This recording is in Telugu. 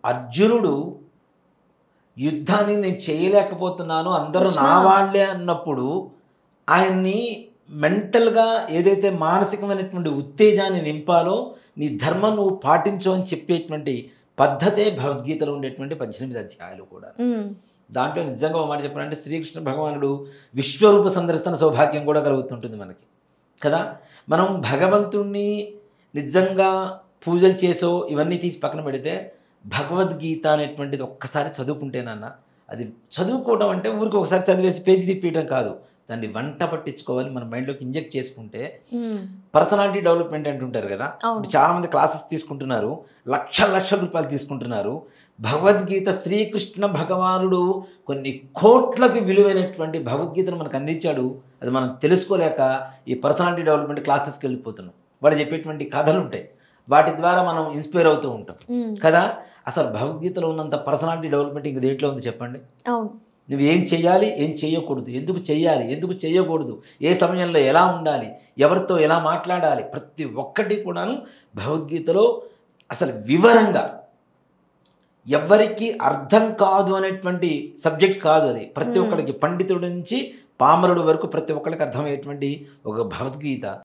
అర్జునుడు యుద్ధాన్ని నేను చేయలేకపోతున్నాను, అందరూ కృష్ణ నా వాళ్ళే అన్నప్పుడు ఆయన్ని మెంటల్‌గా ఏదైతే మానసికమైనటువంటి ఉత్తేజాన్ని నింపాలో, నీ ధర్మం నువ్వు పాటించు అని చెప్పేటువంటి పద్ధతే భగవద్గీతలో ఉండేటువంటి 18 అధ్యాయాలు కూడా. హ్మ్. దాంట్లో నిజంగా ఒక మాట చెప్పాలంటే శ్రీకృష్ణ భగవానుడు విశ్వరూప సందర్శన సౌభాగ్యం కూడా కలుగుతుంటుంది మనకి కదా. మనం భగవంతుణ్ణి నిజంగా పూజలు చేసో ఇవన్నీ తీసి పక్కన పెడితే భగవద్గీత అనేటువంటిది ఒక్కసారి చదువుకుంటేనన్నా, అది చదువుకోవడం అంటే ఊరికి ఒకసారి చదివేసి పేజీ తిప్పేయడం కాదు, దాన్ని వంట పట్టించుకోవాలి, మన మైండ్లోకి ఇంజెక్ట్ చేసుకుంటే. హ్మ్. పర్సనాలిటీ డెవలప్మెంట్ అంటుంటారు కదా, అవును. చాలామంది క్లాసెస్ తీసుకుంటున్నారు, లక్షల లక్షల రూపాయలు తీసుకుంటున్నారు. భగవద్గీత శ్రీకృష్ణ భగవానుడు కొన్ని కోట్లకు విలువైనటువంటి భగవద్గీతను మనకు అందించాడు. అది మనం తెలుసుకోలేక ఈ పర్సనాలిటీ డెవలప్మెంట్ క్లాసెస్కి వెళ్ళిపోతున్నాం. వాడు చెప్పేటువంటి కథలు ఉంటాయి, వాటి ద్వారా మనం ఇన్స్పైర్ అవుతూ ఉంటాం హ్మ్. కదా. అసలు భగవద్గీతలో ఉన్నంత పర్సనాలిటీ డెవలప్మెంట్ ఇంక దేంట్లో ఉంది చెప్పండి. అవును. నువ్వు ఏం చేయాలి, ఏం చేయకూడదు, ఎందుకు చేయాలి, ఎందుకు చేయకూడదు, ఏ సమయంలో ఎలా ఉండాలి, ఎవరితో ఎలా మాట్లాడాలి, ప్రతి ఒక్కటి కూడాను భగవద్గీతలో అసలు వివరంగా, ఎవ్వరికి అర్థం కాదు అనేటువంటి సబ్జెక్ట్ కాదు అది. ప్రతి హ్మ్. ఒక్కడికి పండితుడి నుంచి పామరుడు వరకు ప్రతి ఒక్కరికి అర్థమయ్యేటువంటి ఒక భగవద్గీత.